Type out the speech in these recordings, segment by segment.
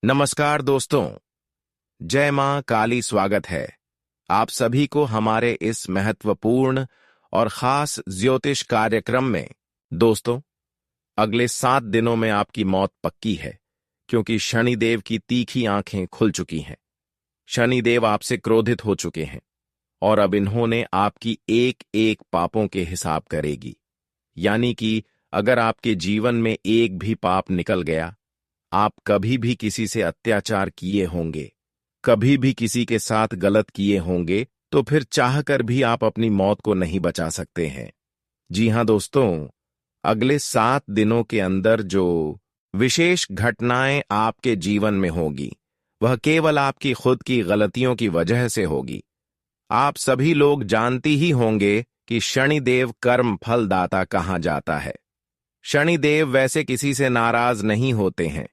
नमस्कार दोस्तों। जय मां काली। स्वागत है आप सभी को हमारे इस महत्वपूर्ण और खास ज्योतिष कार्यक्रम में। दोस्तों, अगले 7 दिनों में आपकी मौत पक्की है, क्योंकि शनिदेव की तीखी आंखें खुल चुकी हैं। शनिदेव आपसे क्रोधित हो चुके हैं और अब इन्होंने आपकी एक एक पापों के हिसाब करेगी। यानी कि अगर आपके जीवन में एक भी पाप निकल गया, आप कभी भी किसी से अत्याचार किए होंगे, कभी भी किसी के साथ गलत किए होंगे, तो फिर चाहकर भी आप अपनी मौत को नहीं बचा सकते हैं। जी हां दोस्तों, अगले 7 दिनों के अंदर जो विशेष घटनाएं आपके जीवन में होगी, वह केवल आपकी खुद की गलतियों की वजह से होगी। आप सभी लोग जानते ही होंगे कि शनिदेव कर्म फलदाता कहा जाता है। शनिदेव वैसे किसी से नाराज नहीं होते हैं,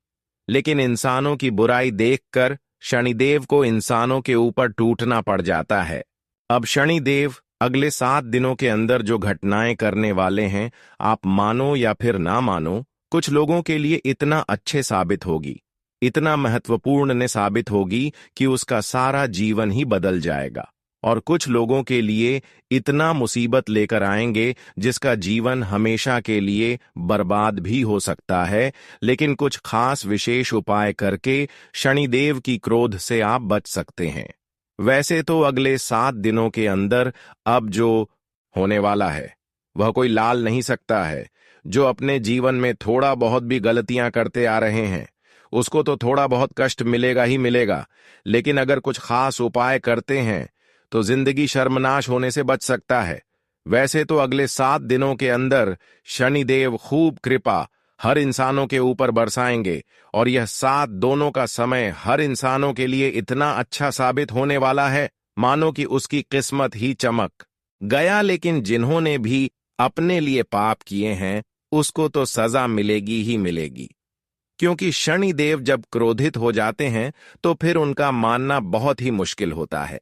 लेकिन इंसानों की बुराई देखकर शनिदेव को इंसानों के ऊपर टूटना पड़ जाता है। अब शनिदेव अगले 7 दिनों के अंदर जो घटनाएं करने वाले हैं, आप मानो या फिर ना मानो, कुछ लोगों के लिए इतना अच्छे साबित होगी, इतना महत्वपूर्ण ने साबित होगी कि उसका सारा जीवन ही बदल जाएगा। और कुछ लोगों के लिए इतना मुसीबत लेकर आएंगे जिसका जीवन हमेशा के लिए बर्बाद भी हो सकता है। लेकिन कुछ खास विशेष उपाय करके शनिदेव की क्रोध से आप बच सकते हैं। वैसे तो अगले 7 दिनों के अंदर अब जो होने वाला है, वह कोई लाल नहीं सकता है। जो अपने जीवन में थोड़ा बहुत भी गलतियां करते आ रहे हैं, उसको तो थोड़ा बहुत कष्ट मिलेगा ही मिलेगा। लेकिन अगर कुछ खास उपाय करते हैं तो जिंदगी शर्मनाश होने से बच सकता है। वैसे तो अगले 7 दिनों के अंदर शनिदेव खूब कृपा हर इंसानों के ऊपर बरसाएंगे, और यह 7 दोनों का समय हर इंसानों के लिए इतना अच्छा साबित होने वाला है, मानो कि उसकी किस्मत ही चमक गया। लेकिन जिन्होंने भी अपने लिए पाप किए हैं, उसको तो सजा मिलेगी ही मिलेगी, क्योंकि शनिदेव जब क्रोधित हो जाते हैं तो फिर उनका मानना बहुत ही मुश्किल होता है।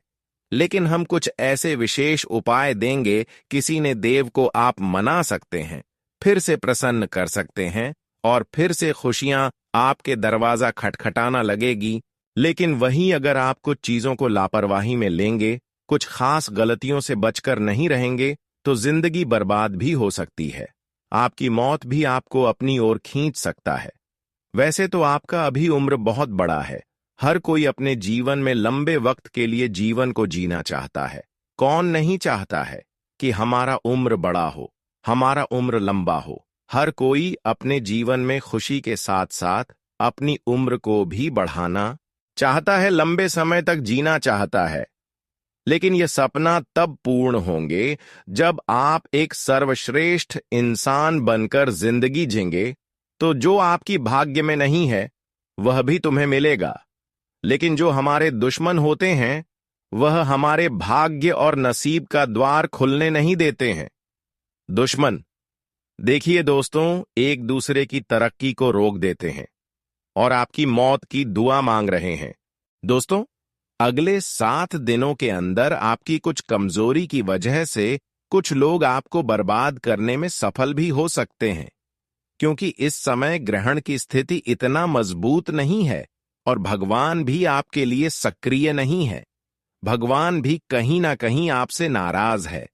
लेकिन हम कुछ ऐसे विशेष उपाय देंगे, किसी ने देव को आप मना सकते हैं, फिर से प्रसन्न कर सकते हैं, और फिर से खुशियां आपके दरवाजा खटखटाना लगेगी। लेकिन वहीं अगर आप कुछ चीजों को लापरवाही में लेंगे, कुछ खास गलतियों से बचकर नहीं रहेंगे, तो जिंदगी बर्बाद भी हो सकती है। आपकी मौत भी आपको अपनी ओर खींच सकता है। वैसे तो आपका अभी उम्र बहुत बड़ा है। हर कोई अपने जीवन में लंबे वक्त के लिए जीवन को जीना चाहता है। कौन नहीं चाहता है कि हमारा उम्र बड़ा हो, हमारा उम्र लंबा हो। हर कोई अपने जीवन में खुशी के साथ साथ अपनी उम्र को भी बढ़ाना चाहता है, लंबे समय तक जीना चाहता है। लेकिन यह सपना तब पूर्ण होंगे जब आप एक सर्वश्रेष्ठ इंसान बनकर जिंदगी जिएंगे। तो जो आपकी भाग्य में नहीं है, वह भी तुम्हें मिलेगा। लेकिन जो हमारे दुश्मन होते हैं, वह हमारे भाग्य और नसीब का द्वार खुलने नहीं देते हैं। दुश्मन, देखिए दोस्तों, एक दूसरे की तरक्की को रोक देते हैं और आपकी मौत की दुआ मांग रहे हैं। दोस्तों, अगले 7 दिनों के अंदर आपकी कुछ कमजोरी की वजह से कुछ लोग आपको बर्बाद करने में सफल भी हो सकते हैं, क्योंकि इस समय ग्रहण की स्थिति इतना मजबूत नहीं है और भगवान भी आपके लिए सक्रिय नहीं है। भगवान भी कहीं ना कहीं आपसे नाराज है।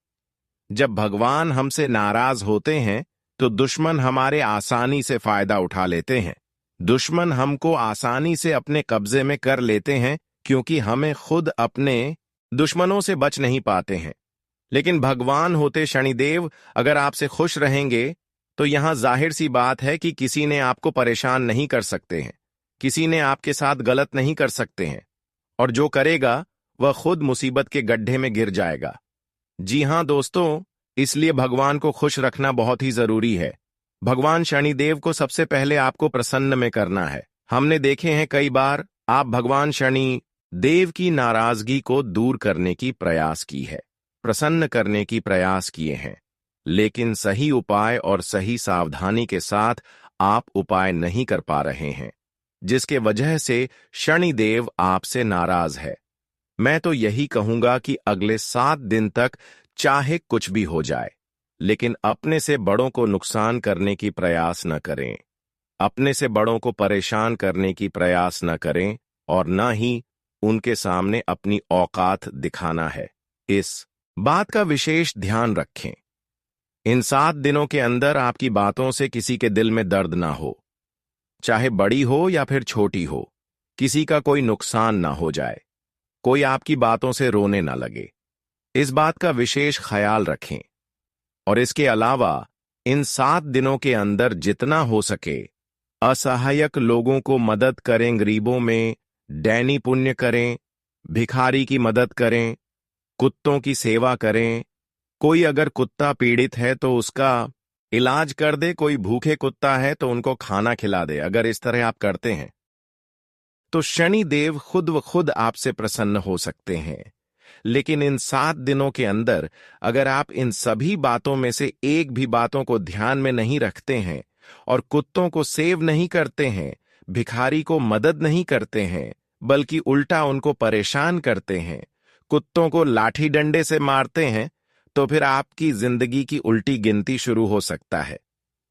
जब भगवान हमसे नाराज होते हैं तो दुश्मन हमारे आसानी से फायदा उठा लेते हैं। दुश्मन हमको आसानी से अपने कब्जे में कर लेते हैं, क्योंकि हमें खुद अपने दुश्मनों से बच नहीं पाते हैं। लेकिन भगवान होते शनिदेव अगर आपसे खुश रहेंगे तो यहां जाहिर सी बात है कि किसी ने आपको परेशान नहीं कर सकते हैं, किसी ने आपके साथ गलत नहीं कर सकते हैं, और जो करेगा वह खुद मुसीबत के गड्ढे में गिर जाएगा। जी हां दोस्तों, इसलिए भगवान को खुश रखना बहुत ही जरूरी है। भगवान शनिदेव को सबसे पहले आपको प्रसन्न में करना है। हमने देखे हैं कई बार आप भगवान शनि देव की नाराजगी को दूर करने की प्रयास की है, प्रसन्न करने की प्रयास किए हैं। लेकिन सही उपाय और सही सावधानी के साथ आप उपाय नहीं कर पा रहे हैं, जिसके वजह से शनिदेव आपसे नाराज है। मैं तो यही कहूंगा कि अगले 7 दिन तक चाहे कुछ भी हो जाए, लेकिन अपने से बड़ों को नुकसान करने की प्रयास न करें। अपने से बड़ों को परेशान करने की प्रयास न करें और न ही उनके सामने अपनी औकात दिखाना है। इस बात का विशेष ध्यान रखें। इन 7 दिनों के अंदर आपकी बातों से किसी के दिल में दर्द ना हो, चाहे बड़ी हो या फिर छोटी हो। किसी का कोई नुकसान ना हो जाए, कोई आपकी बातों से रोने ना लगे। इस बात का विशेष ख्याल रखें। और इसके अलावा इन 7 दिनों के अंदर जितना हो सके असहायक लोगों को मदद करें, गरीबों में दैनी पुण्य करें, भिखारी की मदद करें, कुत्तों की सेवा करें। कोई अगर कुत्ता पीड़ित है तो उसका इलाज कर दे, कोई भूखे कुत्ता है तो उनको खाना खिला दे। अगर इस तरह आप करते हैं तो शनि देव खुद व खुद आपसे प्रसन्न हो सकते हैं। लेकिन इन 7 दिनों के अंदर अगर आप इन सभी बातों में से एक भी बातों को ध्यान में नहीं रखते हैं और कुत्तों को सेव नहीं करते हैं, भिखारी को मदद नहीं करते हैं, बल्कि उल्टा उनको परेशान करते हैं, कुत्तों को लाठी डंडे से मारते हैं, तो फिर आपकी जिंदगी की उल्टी गिनती शुरू हो सकता है।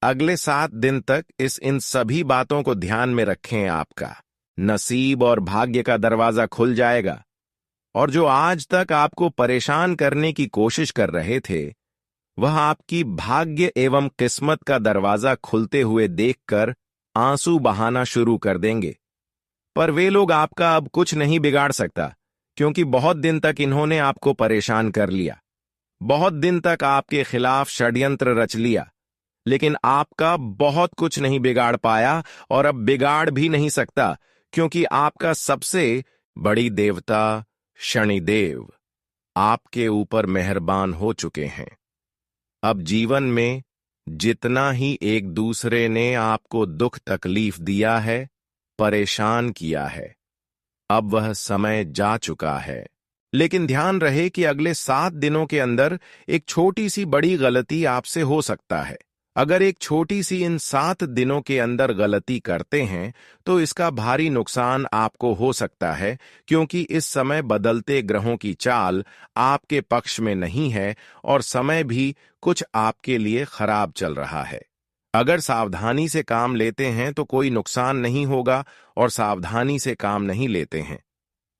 अगले 7 दिन तक इन सभी बातों को ध्यान में रखें। आपका नसीब और भाग्य का दरवाजा खुल जाएगा और जो आज तक आपको परेशान करने की कोशिश कर रहे थे, वह आपकी भाग्य एवं किस्मत का दरवाजा खुलते हुए देखकर आंसू बहाना शुरू कर देंगे। पर वे लोग आपका अब कुछ नहीं बिगाड़ सकता, क्योंकि बहुत दिन तक इन्होंने आपको परेशान कर लिया, बहुत दिन तक आपके खिलाफ षड्यंत्र रच लिया, लेकिन आपका बहुत कुछ नहीं बिगाड़ पाया और अब बिगाड़ भी नहीं सकता, क्योंकि आपका सबसे बड़ी देवता शनिदेव आपके ऊपर मेहरबान हो चुके हैं। अब जीवन में जितना ही एक दूसरे ने आपको दुख तकलीफ दिया है, परेशान किया है, अब वह समय जा चुका है। लेकिन ध्यान रहे कि अगले 7 दिनों के अंदर एक छोटी सी बड़ी गलती आपसे हो सकता है। अगर एक छोटी सी इन 7 दिनों के अंदर गलती करते हैं तो इसका भारी नुकसान आपको हो सकता है, क्योंकि इस समय बदलते ग्रहों की चाल आपके पक्ष में नहीं है और समय भी कुछ आपके लिए खराब चल रहा है। अगर सावधानी से काम लेते हैं तो कोई नुकसान नहीं होगा, और सावधानी से काम नहीं लेते हैं,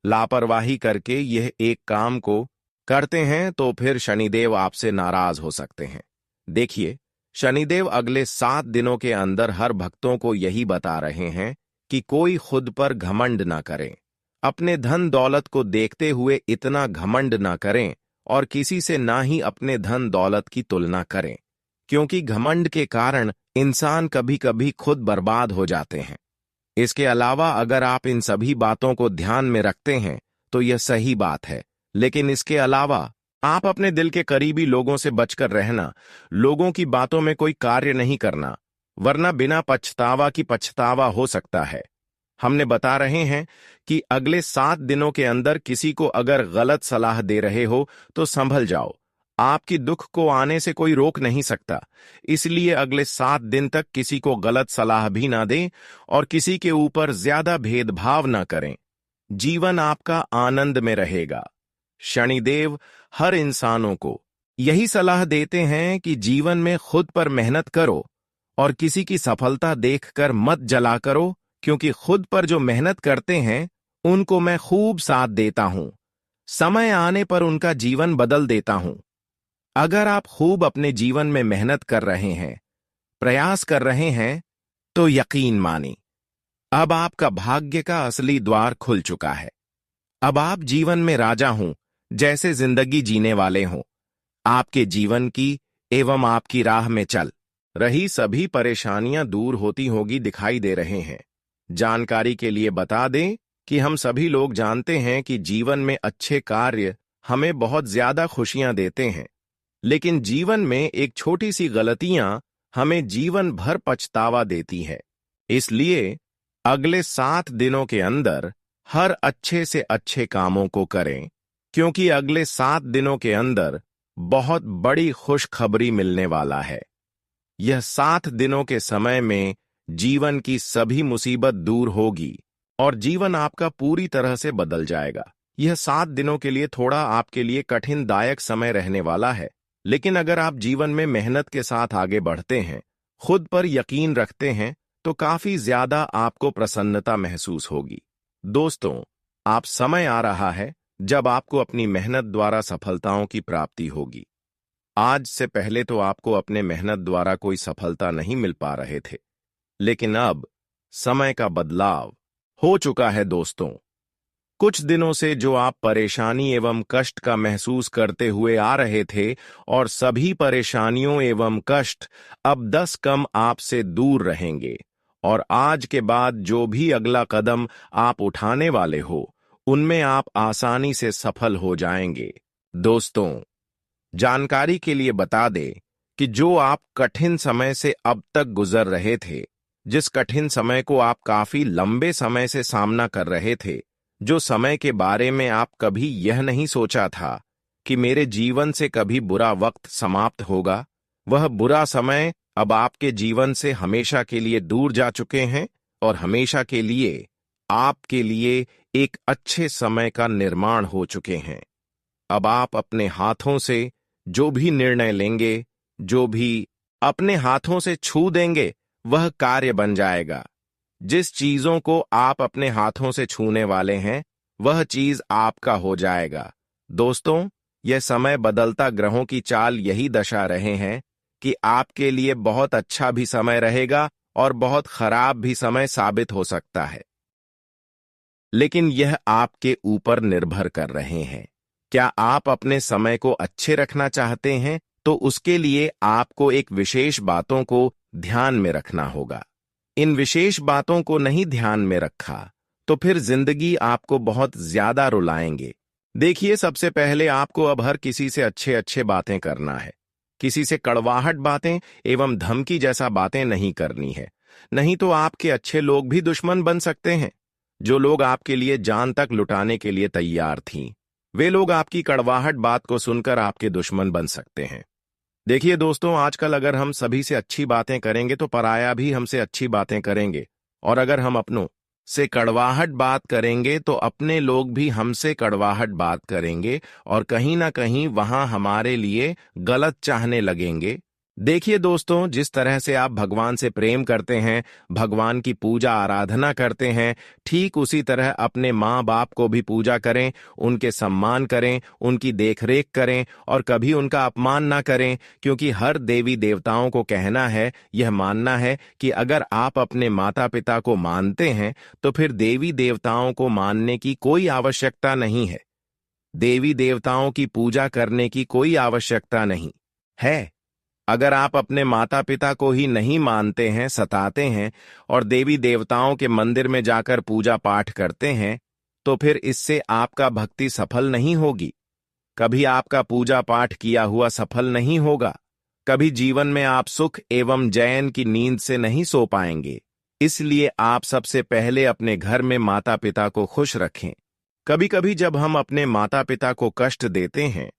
लापरवाही करके यह एक काम को करते हैं, तो फिर शनिदेव आपसे नाराज हो सकते हैं। देखिए, शनिदेव अगले 7 दिनों के अंदर हर भक्तों को यही बता रहे हैं कि कोई खुद पर घमंड ना करें, अपने धन दौलत को देखते हुए इतना घमंड ना करें और किसी से ना ही अपने धन दौलत की तुलना करें, क्योंकि घमंड के कारण इंसान कभी कभी खुद बर्बाद हो जाते हैं। इसके अलावा अगर आप इन सभी बातों को ध्यान में रखते हैं तो यह सही बात है, लेकिन इसके अलावा आप अपने दिल के करीबी लोगों से बचकर रहना, लोगों की बातों में कोई कार्य नहीं करना, वरना बिना पछतावा की पछतावा हो सकता है। हमने बता रहे हैं कि अगले 7 दिनों के अंदर किसी को अगर गलत सलाह दे रहे हो तो संभल जाओ, आपकी दुख को आने से कोई रोक नहीं सकता। इसलिए अगले 7 दिन तक किसी को गलत सलाह भी ना दें और किसी के ऊपर ज्यादा भेदभाव ना करें। जीवन आपका आनंद में रहेगा। शनिदेव हर इंसानों को यही सलाह देते हैं कि जीवन में खुद पर मेहनत करो और किसी की सफलता देखकर मत जला करो, क्योंकि खुद पर जो मेहनत करते हैं उनको मैं खूब साथ देता हूं, समय आने पर उनका जीवन बदल देता हूं। अगर आप खूब अपने जीवन में मेहनत कर रहे हैं, प्रयास कर रहे हैं, तो यकीन मानिए अब आपका भाग्य का असली द्वार खुल चुका है। अब आप जीवन में राजा हों, जैसे जिंदगी जीने वाले हों। आपके जीवन की एवं आपकी राह में चल रही सभी परेशानियां दूर होती होगी दिखाई दे रहे हैं। जानकारी के लिए बता दें कि हम सभी लोग जानते हैं कि जीवन में अच्छे कार्य हमें बहुत ज्यादा खुशियां देते हैं, लेकिन जीवन में एक छोटी सी गलतियां हमें जीवन भर पछतावा देती है। इसलिए अगले 7 दिनों के अंदर हर अच्छे से अच्छे कामों को करें, क्योंकि अगले 7 दिनों के अंदर बहुत बड़ी खुशखबरी मिलने वाला है। यह 7 दिनों के समय में जीवन की सभी मुसीबत दूर होगी और जीवन आपका पूरी तरह से बदल जाएगा। यह 7 दिनों के लिए थोड़ा आपके लिए कठिन दायक समय रहने वाला है, लेकिन अगर आप जीवन में मेहनत के साथ आगे बढ़ते हैं, खुद पर यकीन रखते हैं, तो काफी ज्यादा आपको प्रसन्नता महसूस होगी। दोस्तों, आप समय आ रहा है जब आपको अपनी मेहनत द्वारा सफलताओं की प्राप्ति होगी। आज से पहले तो आपको अपने मेहनत द्वारा कोई सफलता नहीं मिल पा रहे थे, लेकिन अब समय का बदलाव हो चुका है। दोस्तों, कुछ दिनों से जो आप परेशानी एवं कष्ट का महसूस करते हुए आ रहे थे, और सभी परेशानियों एवं कष्ट अब 10 कम आपसे दूर रहेंगे, और आज के बाद जो भी अगला कदम आप उठाने वाले हो, उनमें आप आसानी से सफल हो जाएंगे। दोस्तों, जानकारी के लिए बता दें कि जो आप कठिन समय से अब तक गुजर रहे थे, जिस कठिन समय को आप काफी लंबे समय से सामना कर रहे थे, जो समय के बारे में आप कभी यह नहीं सोचा था कि मेरे जीवन से कभी बुरा वक्त समाप्त होगा, वह बुरा समय अब आपके जीवन से हमेशा के लिए दूर जा चुके हैं, और हमेशा के लिए आपके लिए एक अच्छे समय का निर्माण हो चुके हैं। अब आप अपने हाथों से जो भी निर्णय लेंगे, जो भी अपने हाथों से छू देंगे, वह कार्य बन जाएगा। जिस चीजों को आप अपने हाथों से छूने वाले हैं, वह चीज आपका हो जाएगा। दोस्तों, यह समय बदलता ग्रहों की चाल यही दर्शा रहे हैं कि आपके लिए बहुत अच्छा भी समय रहेगा और बहुत खराब भी समय साबित हो सकता है, लेकिन यह आपके ऊपर निर्भर कर रहे हैं। क्या आप अपने समय को अच्छे रखना चाहते हैं, तो उसके लिए आपको एक विशेष बातों को ध्यान में रखना होगा। इन विशेष बातों को नहीं ध्यान में रखा तो फिर जिंदगी आपको बहुत ज्यादा रुलाएंगे। देखिए, सबसे पहले आपको अब हर किसी से अच्छे अच्छे बातें करना है। किसी से कड़वाहट बातें एवं धमकी जैसा बातें नहीं करनी है, नहीं तो आपके अच्छे लोग भी दुश्मन बन सकते हैं। जो लोग आपके लिए जान तक लुटाने के लिए तैयार थीं, वे लोग आपकी कड़वाहट बात को सुनकर आपके दुश्मन बन सकते हैं। देखिए दोस्तों, आजकल अगर हम सभी से अच्छी बातें करेंगे तो पराया भी हमसे अच्छी बातें करेंगे, और अगर हम अपनों से कड़वाहट बात करेंगे तो अपने लोग भी हमसे कड़वाहट बात करेंगे, और कहीं ना कहीं वहां हमारे लिए गलत चाहने लगेंगे। देखिए दोस्तों, जिस तरह से आप भगवान से प्रेम करते हैं, भगवान की पूजा आराधना करते हैं, ठीक उसी तरह अपने माँ बाप को भी पूजा करें, उनके सम्मान करें, उनकी देखरेख करें, और कभी उनका अपमान ना करें, क्योंकि हर देवी देवताओं को कहना है, यह मानना है कि अगर आप अपने माता पिता को मानते हैं तो फिर देवी देवताओं को मानने की कोई आवश्यकता नहीं है। देवी देवताओं की पूजा करने की कोई आवश्यकता नहीं है। अगर आप अपने माता पिता को ही नहीं मानते हैं, सताते हैं, और देवी देवताओं के मंदिर में जाकर पूजा पाठ करते हैं, तो फिर इससे आपका भक्ति सफल नहीं होगी। कभी आपका पूजा पाठ किया हुआ सफल नहीं होगा। कभी जीवन में आप सुख एवं चैन की नींद से नहीं सो पाएंगे। इसलिए आप सबसे पहले अपने घर में माता पिता को खुश रखें। कभी कभी जब हम अपने माता पिता को कष्ट देते हैं,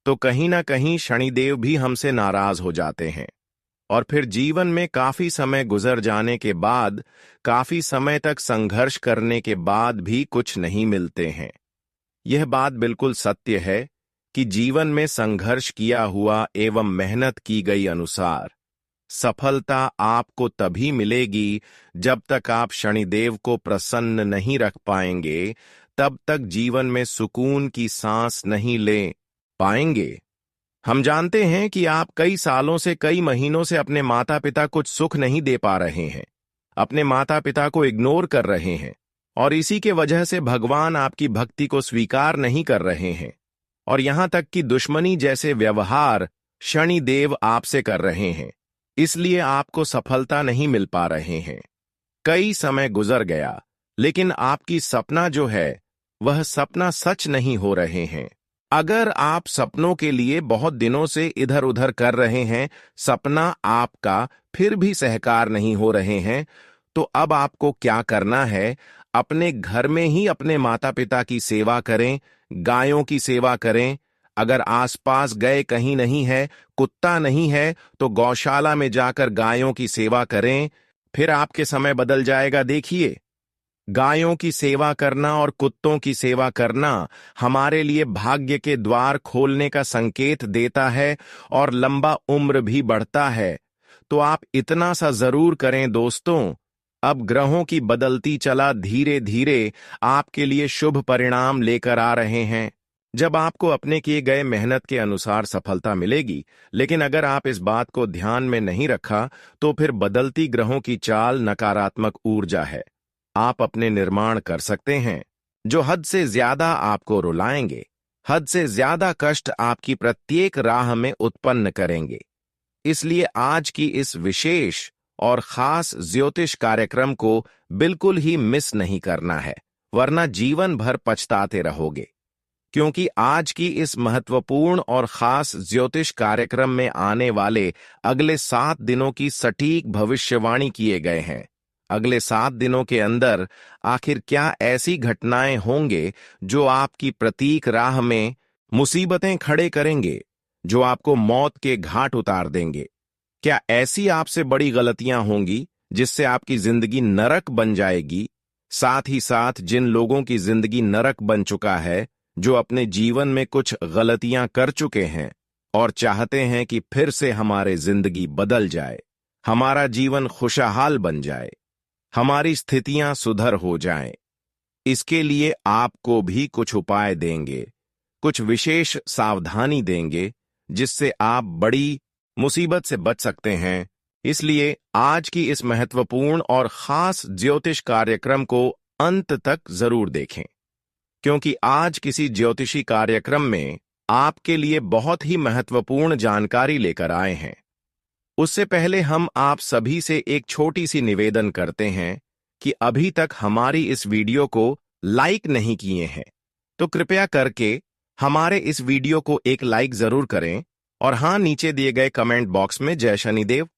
तो कहीं ना कहीं शनिदेव भी हमसे नाराज हो जाते हैं, और फिर जीवन में काफी समय गुजर जाने के बाद, काफी समय तक संघर्ष करने के बाद भी कुछ नहीं मिलते हैं। यह बात बिल्कुल सत्य है कि जीवन में संघर्ष किया हुआ एवं मेहनत की गई अनुसार सफलता आपको तभी मिलेगी जब तक आप शनिदेव को प्रसन्न नहीं रख पाएंगे, तब तक जीवन में सुकून की सांस नहीं ले पाएंगे। हम जानते हैं कि आप कई सालों से, कई महीनों से अपने माता पिता कुछ सुख नहीं दे पा रहे हैं, अपने माता पिता को इग्नोर कर रहे हैं, और इसी के वजह से भगवान आपकी भक्ति को स्वीकार नहीं कर रहे हैं, और यहां तक कि दुश्मनी जैसे व्यवहार शनिदेव आपसे कर रहे हैं। इसलिए आपको सफलता नहीं मिल पा रहे हैं। कई समय गुजर गया, लेकिन आपकी सपना जो है, वह सपना सच नहीं हो रहे हैं। अगर आप सपनों के लिए बहुत दिनों से इधर उधर कर रहे हैं, सपना आपका फिर भी सहकार नहीं हो रहे हैं, तो अब आपको क्या करना है? अपने घर में ही अपने माता पिता की सेवा करें, गायों की सेवा करें। अगर आसपास गए कहीं नहीं है, कुत्ता नहीं है, तो गौशाला में जाकर गायों की सेवा करें, फिर आपके समय बदल जाएगा। देखिए, गायों की सेवा करना और कुत्तों की सेवा करना हमारे लिए भाग्य के द्वार खोलने का संकेत देता है, और लंबा उम्र भी बढ़ता है। तो आप इतना सा जरूर करें दोस्तों, अब ग्रहों की बदलती चला धीरे धीरे आपके लिए शुभ परिणाम लेकर आ रहे हैं। जब आपको अपने किए गए मेहनत के अनुसार सफलता मिलेगी, लेकिन अगर आप इस बात को ध्यान में नहीं रखा, तो फिर बदलती ग्रहों की चाल नकारात्मक ऊर्जा है। आप अपने निर्माण कर सकते हैं जो हद से ज्यादा आपको रुलाएंगे, हद से ज्यादा कष्ट आपकी प्रत्येक राह में उत्पन्न करेंगे। इसलिए आज की इस विशेष और खास ज्योतिष कार्यक्रम को बिल्कुल ही मिस नहीं करना है, वरना जीवन भर पछताते रहोगे। क्योंकि आज की इस महत्वपूर्ण और खास ज्योतिष कार्यक्रम में आने वाले अगले 7 दिनों की सटीक भविष्यवाणी किए गए हैं। अगले 7 दिनों के अंदर आखिर क्या ऐसी घटनाएं होंगे जो आपकी प्रतीक राह में मुसीबतें खड़े करेंगे, जो आपको मौत के घाट उतार देंगे? क्या ऐसी आपसे बड़ी गलतियां होंगी जिससे आपकी जिंदगी नरक बन जाएगी? साथ ही साथ जिन लोगों की जिंदगी नरक बन चुका है, जो अपने जीवन में कुछ गलतियां कर चुके हैं और चाहते हैं कि फिर से हमारी जिंदगी बदल जाए, हमारा जीवन खुशहाल बन जाए, हमारी स्थितियां सुधर हो जाएं, इसके लिए आपको भी कुछ उपाय देंगे, कुछ विशेष सावधानी देंगे, जिससे आप बड़ी मुसीबत से बच सकते हैं। इसलिए आज की इस महत्वपूर्ण और खास ज्योतिष कार्यक्रम को अंत तक जरूर देखें, क्योंकि आज किसी ज्योतिषी कार्यक्रम में आपके लिए बहुत ही महत्वपूर्ण जानकारी लेकर आए हैं। उससे पहले हम आप सभी से एक छोटी सी निवेदन करते हैं कि अभी तक हमारी इस वीडियो को लाइक नहीं किए हैं, तो कृपया करके हमारे इस वीडियो को एक लाइक जरूर करें और हाँ, नीचे दिए गए कमेंट बॉक्स में जय शनिदेव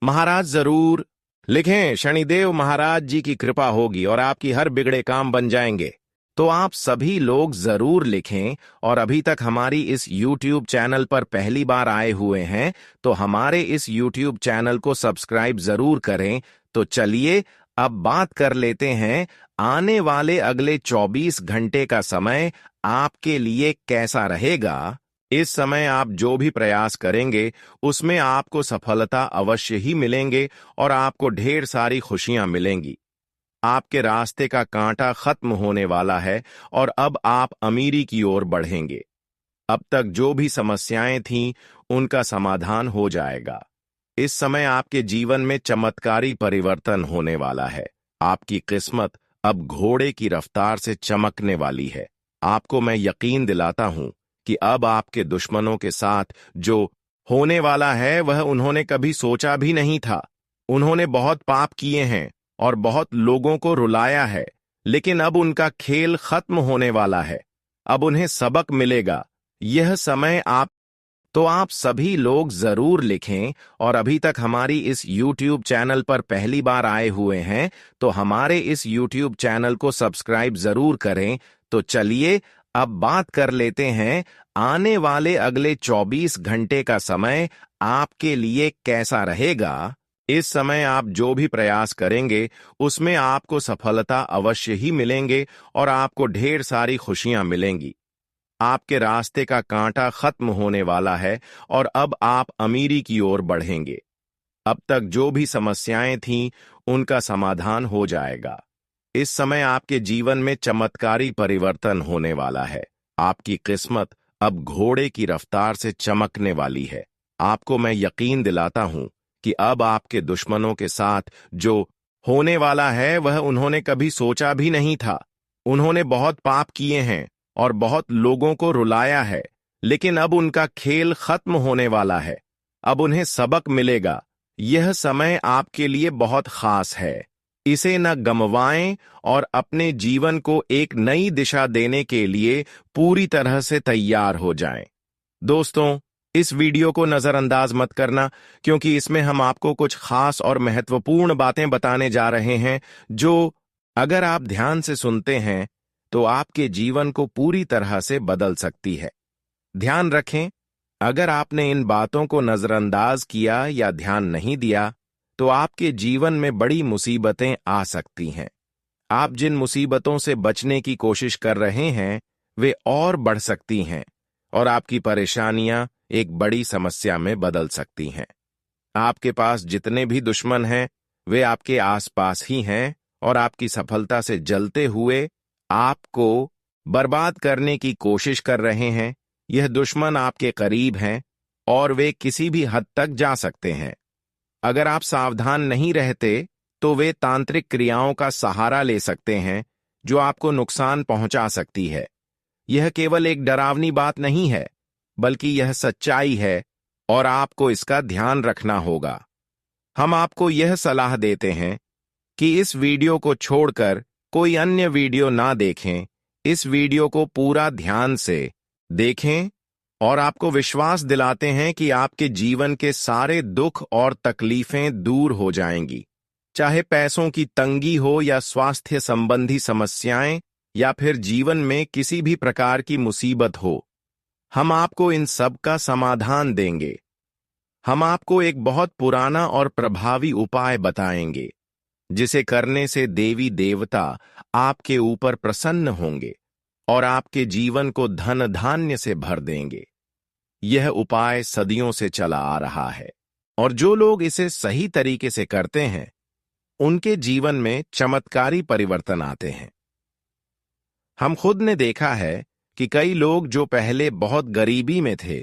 महाराज जरूर लिखें। शनिदेव महाराज जी की कृपा होगी और आपकी हर बिगड़े काम बन जाएंगे। तो आप सभी लोग जरूर लिखें, और अभी तक हमारी इस YouTube चैनल पर पहली बार आए हुए हैं तो हमारे इस YouTube चैनल को सब्सक्राइब जरूर करें। तो चलिए अब बात कर लेते हैं आने वाले अगले 24 घंटे का समय आपके लिए कैसा रहेगा। इस समय आप जो भी प्रयास करेंगे उसमें आपको सफलता अवश्य ही मिलेंगे और आपको ढेर सारी खुशियां मिलेंगी। आपके रास्ते का कांटा खत्म होने वाला है और अब आप अमीरी की ओर बढ़ेंगे। अब तक जो भी समस्याएं थीं उनका समाधान हो जाएगा। इस समय आपके जीवन में चमत्कारी परिवर्तन होने वाला है। आपकी किस्मत अब घोड़े की रफ्तार से चमकने वाली है। आपको मैं यकीन दिलाता हूं कि अब आपके दुश्मनों के साथ जो होने वाला है वह उन्होंने कभी सोचा भी नहीं था। उन्होंने बहुत पाप किए हैं और बहुत लोगों को रुलाया है, लेकिन अब उनका खेल खत्म होने वाला है। अब उन्हें सबक मिलेगा। यह समय आप सभी लोग जरूर लिखें, और अभी तक हमारी इस YouTube चैनल पर पहली बार आए हुए हैं तो हमारे इस YouTube चैनल को सब्सक्राइब जरूर करें। तो चलिए अब बात कर लेते हैं आने वाले अगले 24 घंटे का समय आपके लिए कैसा रहेगा। इस समय आप जो भी प्रयास करेंगे उसमें आपको सफलता अवश्य ही मिलेंगे और आपको ढेर सारी खुशियां मिलेंगी। आपके रास्ते का कांटा खत्म होने वाला है और अब आप अमीरी की ओर बढ़ेंगे। अब तक जो भी समस्याएं थीं उनका समाधान हो जाएगा। इस समय आपके जीवन में चमत्कारी परिवर्तन होने वाला है। आपकी किस्मत अब घोड़े की रफ्तार से चमकने वाली है। आपको मैं यकीन दिलाता हूं कि अब आपके दुश्मनों के साथ जो होने वाला है वह उन्होंने कभी सोचा भी नहीं था। उन्होंने बहुत पाप किए हैं और बहुत लोगों को रुलाया है, लेकिन अब उनका खेल खत्म होने वाला है। अब उन्हें सबक मिलेगा। यह समय आपके लिए बहुत खास है। इसे न गंवाएं और अपने जीवन को एक नई दिशा देने के लिए पूरी तरह से तैयार हो जाएं। दोस्तों, इस वीडियो को नजरअंदाज मत करना, क्योंकि इसमें हम आपको कुछ खास और महत्वपूर्ण बातें बताने जा रहे हैं जो अगर आप ध्यान से सुनते हैं तो आपके जीवन को पूरी तरह से बदल सकती है। ध्यान रखें, अगर आपने इन बातों को नजरअंदाज किया या ध्यान नहीं दिया तो आपके जीवन में बड़ी मुसीबतें आ सकती हैं। आप जिन मुसीबतों से बचने की कोशिश कर रहे हैं वे और बढ़ सकती हैं और आपकी परेशानियां एक बड़ी समस्या में बदल सकती हैं। आपके पास जितने भी दुश्मन हैं वे आपके आसपास ही हैं और आपकी सफलता से जलते हुए आपको बर्बाद करने की कोशिश कर रहे हैं। यह दुश्मन आपके करीब हैं और वे किसी भी हद तक जा सकते हैं। अगर आप सावधान नहीं रहते तो वे तांत्रिक क्रियाओं का सहारा ले सकते हैं जो आपको नुकसान पहुंचा सकती है। यह केवल एक डरावनी बात नहीं है, बल्कि यह सच्चाई है और आपको इसका ध्यान रखना होगा। हम आपको यह सलाह देते हैं कि इस वीडियो को छोड़कर कोई अन्य वीडियो ना देखें। इस वीडियो को पूरा ध्यान से देखें और आपको विश्वास दिलाते हैं कि आपके जीवन के सारे दुख और तकलीफें दूर हो जाएंगी, चाहे पैसों की तंगी हो या स्वास्थ्य संबंधी समस्याएं या फिर जीवन में किसी भी प्रकार की मुसीबत हो। हम आपको इन सब का समाधान देंगे। हम आपको एक बहुत पुराना और प्रभावी उपाय बताएंगे जिसे करने से देवी देवता आपके ऊपर प्रसन्न होंगे और आपके जीवन को धन धान्य से भर देंगे। यह उपाय सदियों से चला आ रहा है और जो लोग इसे सही तरीके से करते हैं उनके जीवन में चमत्कारी परिवर्तन आते हैं। हम खुद ने देखा है कि कई लोग जो पहले बहुत गरीबी में थे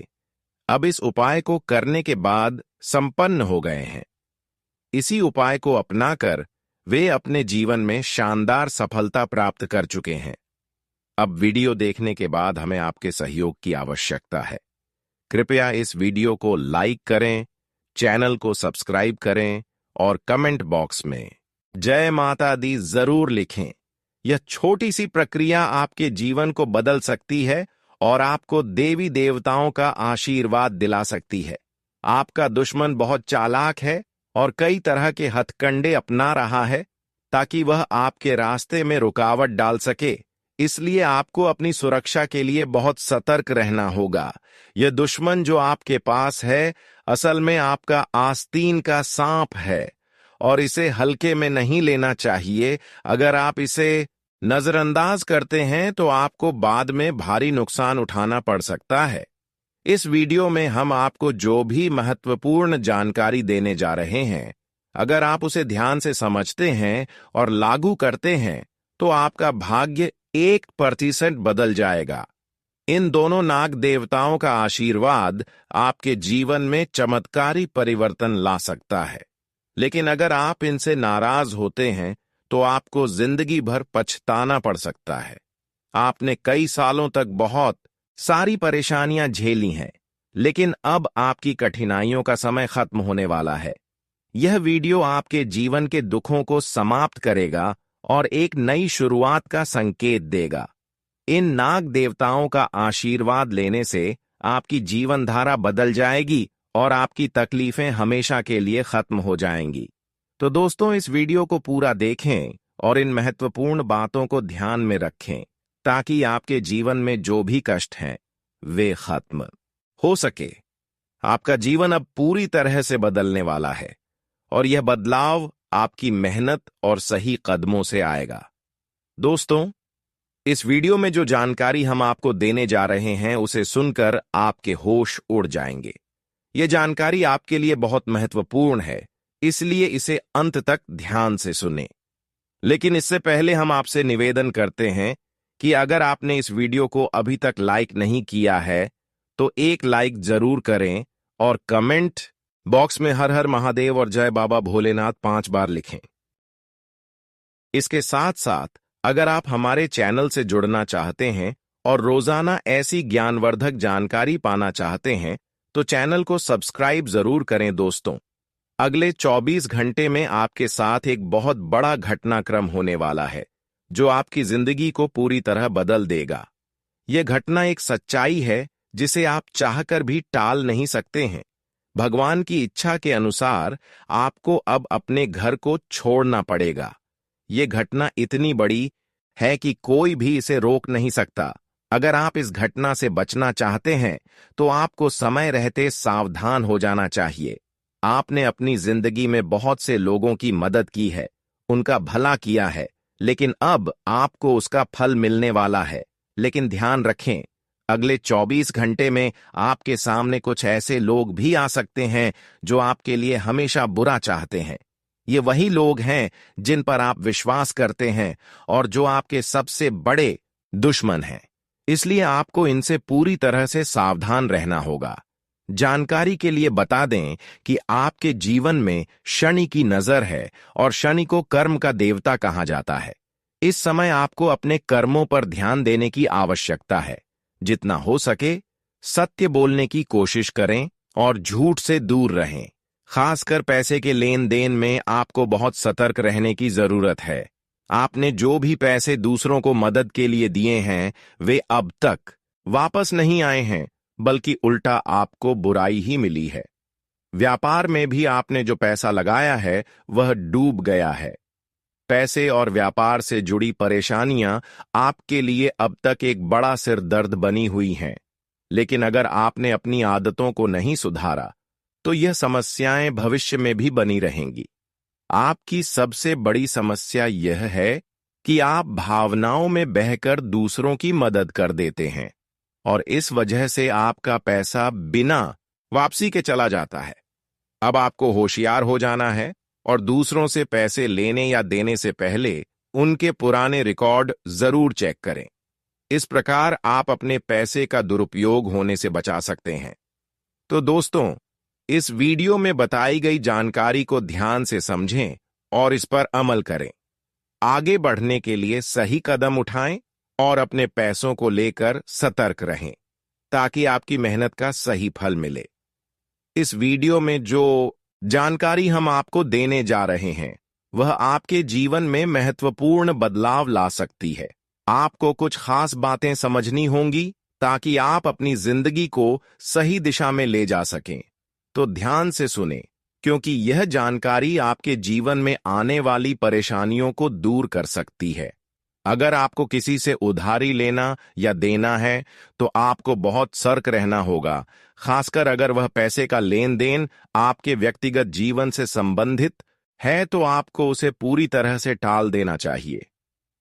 अब इस उपाय को करने के बाद संपन्न हो गए हैं। इसी उपाय को अपनाकर वे अपने जीवन में शानदार सफलता प्राप्त कर चुके हैं। अब वीडियो देखने के बाद हमें आपके सहयोग की आवश्यकता है। कृपया इस वीडियो को लाइक करें, चैनल को सब्सक्राइब करें और कमेंट बॉक्स में जय माता दी जरूर लिखें। यह छोटी सी प्रक्रिया आपके जीवन को बदल सकती है और आपको देवी देवताओं का आशीर्वाद दिला सकती है। आपका दुश्मन बहुत चालाक है और कई तरह के हथकंडे अपना रहा है ताकि वह आपके रास्ते में रुकावट डाल सके। इसलिए आपको अपनी सुरक्षा के लिए बहुत सतर्क रहना होगा। यह दुश्मन जो आपके पास है असल में आपका आस्तीन का सांप है और इसे हल्के में नहीं लेना चाहिए। अगर आप इसे नजरअंदाज करते हैं तो आपको बाद में भारी नुकसान उठाना पड़ सकता है। इस वीडियो में हम आपको जो भी महत्वपूर्ण जानकारी देने जा रहे हैं, अगर आप उसे ध्यान से समझते हैं और लागू करते हैं तो आपका भाग्य 1% बदल जाएगा। इन दोनों नाग देवताओं का आशीर्वाद आपके जीवन में चमत्कारी परिवर्तन ला सकता है। लेकिन अगर आप इनसे नाराज होते हैं तो आपको जिंदगी भर पछताना पड़ सकता है। आपने कई सालों तक बहुत सारी परेशानियां झेली हैं, लेकिन अब आपकी कठिनाइयों का समय खत्म होने वाला है। यह वीडियो आपके जीवन के दुखों को समाप्त करेगा और एक नई शुरुआत का संकेत देगा। इन नाग देवताओं का आशीर्वाद लेने से आपकी जीवन धारा बदल जाएगी और आपकी तकलीफें हमेशा के लिए खत्म हो जाएंगी। तो दोस्तों, इस वीडियो को पूरा देखें और इन महत्वपूर्ण बातों को ध्यान में रखें ताकि आपके जीवन में जो भी कष्ट हैं वे खत्म हो सके। आपका जीवन अब पूरी तरह से बदलने वाला है और यह बदलाव आपकी मेहनत और सही कदमों से आएगा। दोस्तों, इस वीडियो में जो जानकारी हम आपको देने जा रहे हैं उसे सुनकर आपके होश उड़ जाएंगे। यह जानकारी आपके लिए बहुत महत्वपूर्ण है, इसलिए इसे अंत तक ध्यान से सुनें। लेकिन इससे पहले हम आपसे निवेदन करते हैं कि अगर आपने इस वीडियो को अभी तक लाइक नहीं किया है तो एक लाइक जरूर करें और कमेंट बॉक्स में हर हर महादेव और जय बाबा भोलेनाथ 5 बार लिखें। इसके साथ साथ अगर आप हमारे चैनल से जुड़ना चाहते हैं और रोजाना ऐसी ज्ञानवर्धक जानकारी पाना चाहते हैं तो चैनल को सब्सक्राइब जरूर करें। दोस्तों, अगले 24 घंटे में आपके साथ एक बहुत बड़ा घटनाक्रम होने वाला है जो आपकी जिंदगी को पूरी तरह बदल देगा। यह घटना एक सच्चाई है जिसे आप चाहकर भी टाल नहीं सकते हैं। भगवान की इच्छा के अनुसार आपको अब अपने घर को छोड़ना पड़ेगा। यह घटना इतनी बड़ी है कि कोई भी इसे रोक नहीं सकता। अगर आप इस घटना से बचना चाहते हैं तो आपको समय रहते सावधान हो जाना चाहिए। आपने अपनी जिंदगी में बहुत से लोगों की मदद की है, उनका भला किया है, लेकिन अब आपको उसका फल मिलने वाला है। लेकिन ध्यान रखें, अगले 24 घंटे में आपके सामने कुछ ऐसे लोग भी आ सकते हैं जो आपके लिए हमेशा बुरा चाहते हैं। ये वही लोग हैं जिन पर आप विश्वास करते हैं और जो आपके सबसे बड़े दुश्मन हैं। इसलिए आपको इनसे पूरी तरह से सावधान रहना होगा। जानकारी के लिए बता दें कि आपके जीवन में शनि की नजर है और शनि को कर्म का देवता कहा जाता है। इस समय आपको अपने कर्मों पर ध्यान देने की आवश्यकता है। जितना हो सके सत्य बोलने की कोशिश करें और झूठ से दूर रहें। खासकर पैसे के लेन देन में आपको बहुत सतर्क रहने की जरूरत है। आपने जो भी पैसे दूसरों को मदद के लिए दिए हैं वे अब तक वापस नहीं आए हैं, बल्कि उल्टा आपको बुराई ही मिली है। व्यापार में भी आपने जो पैसा लगाया है वह डूब गया है। पैसे और व्यापार से जुड़ी परेशानियां आपके लिए अब तक एक बड़ा सिरदर्द बनी हुई हैं। लेकिन अगर आपने अपनी आदतों को नहीं सुधारा तो यह समस्याएं भविष्य में भी बनी रहेंगी। आपकी सबसे बड़ी समस्या यह है कि आप भावनाओं में बहकर दूसरों की मदद कर देते हैं और इस वजह से आपका पैसा बिना वापसी के चला जाता है। अब आपको होशियार हो जाना है और दूसरों से पैसे लेने या देने से पहले उनके पुराने रिकॉर्ड जरूर चेक करें। इस प्रकार आप अपने पैसे का दुरुपयोग होने से बचा सकते हैं। तो दोस्तों, इस वीडियो में बताई गई जानकारी को ध्यान से समझें और इस पर अमल करें। आगे बढ़ने के लिए सही कदम उठाएं और अपने पैसों को लेकर सतर्क रहें ताकि आपकी मेहनत का सही फल मिले। इस वीडियो में जो जानकारी हम आपको देने जा रहे हैं वह आपके जीवन में महत्वपूर्ण बदलाव ला सकती है। आपको कुछ खास बातें समझनी होंगी ताकि आप अपनी जिंदगी को सही दिशा में ले जा सकें। तो ध्यान से सुने, क्योंकि यह जानकारी आपके जीवन में आने वाली परेशानियों को दूर कर सकती है। अगर आपको किसी से उधारी लेना या देना है तो आपको बहुत सतर्क रहना होगा, खासकर अगर वह पैसे का लेन देन आपके व्यक्तिगत जीवन से संबंधित है तो आपको उसे पूरी तरह से टाल देना चाहिए।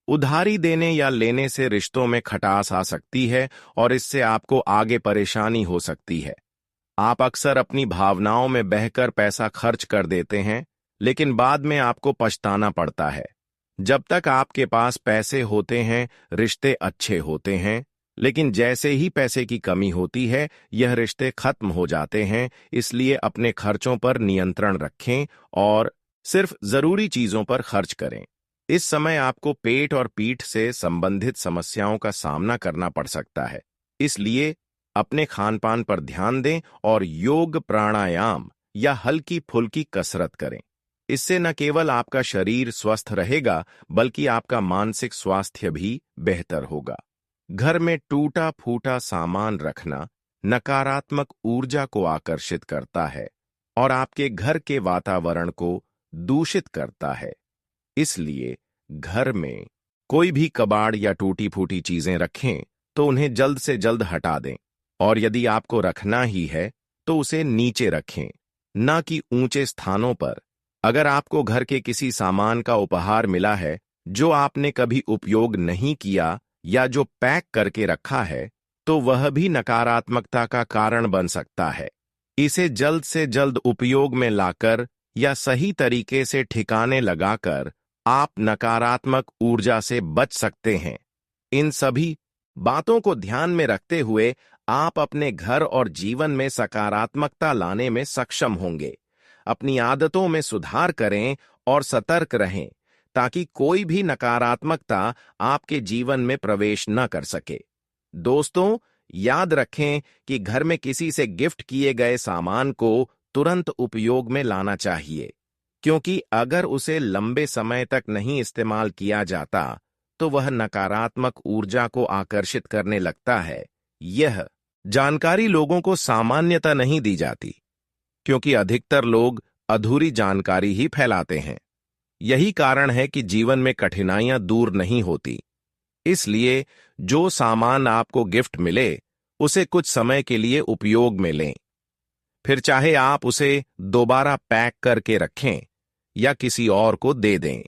उधारी देने या लेने से रिश्तों में खटास आ सकती है और इससे आपको आगे परेशानी हो सकती है। आप अक्सर अपनी भावनाओं में बहकर पैसा खर्च कर देते हैं, लेकिन बाद में आपको पछताना पड़ता है। जब तक आपके पास पैसे होते हैं रिश्ते अच्छे होते हैं, लेकिन जैसे ही पैसे की कमी होती है यह रिश्ते खत्म हो जाते हैं। इसलिए अपने खर्चों पर नियंत्रण रखें और सिर्फ जरूरी चीजों पर खर्च करें। इस समय आपको पेट और पीठ से संबंधित समस्याओं का सामना करना पड़ सकता है, इसलिए अपने खानपान पर ध्यान दें और योग, प्राणायाम या हल्की फुल्की कसरत करें। इससे न केवल आपका शरीर स्वस्थ रहेगा बल्कि आपका मानसिक स्वास्थ्य भी बेहतर होगा। घर में टूटा फूटा सामान रखना नकारात्मक ऊर्जा को आकर्षित करता है और आपके घर के वातावरण को दूषित करता है। इसलिए घर में कोई भी कबाड़ या टूटी फूटी चीजें रखें तो उन्हें जल्द से जल्द हटा दें, और यदि आपको रखना ही है तो उसे नीचे रखें, न कि ऊंचे स्थानों पर। अगर आपको घर के किसी सामान का उपहार मिला है जो आपने कभी उपयोग नहीं किया या जो पैक करके रखा है तो वह भी नकारात्मकता का कारण बन सकता है। इसे जल्द से जल्द उपयोग में लाकर या सही तरीके से ठिकाने लगाकर आप नकारात्मक ऊर्जा से बच सकते हैं। इन सभी बातों को ध्यान में रखते हुए आप अपने घर और जीवन में सकारात्मकता लाने में सक्षम होंगे। अपनी आदतों में सुधार करें और सतर्क रहें ताकि कोई भी नकारात्मकता आपके जीवन में प्रवेश न कर सके। दोस्तों, याद रखें कि घर में किसी से गिफ्ट किए गए सामान को तुरंत उपयोग में लाना चाहिए, क्योंकि अगर उसे लंबे समय तक नहीं इस्तेमाल किया जाता तो वह नकारात्मक ऊर्जा को आकर्षित करने लगता है। यह जानकारी लोगों को सामान्यता नहीं दी जाती, क्योंकि अधिकतर लोग अधूरी जानकारी ही फैलाते हैं। यही कारण है कि जीवन में कठिनाइयां दूर नहीं होती। इसलिए जो सामान आपको गिफ्ट मिले उसे कुछ समय के लिए उपयोग में लें, फिर चाहे आप उसे दोबारा पैक करके रखें या किसी और को दे दें।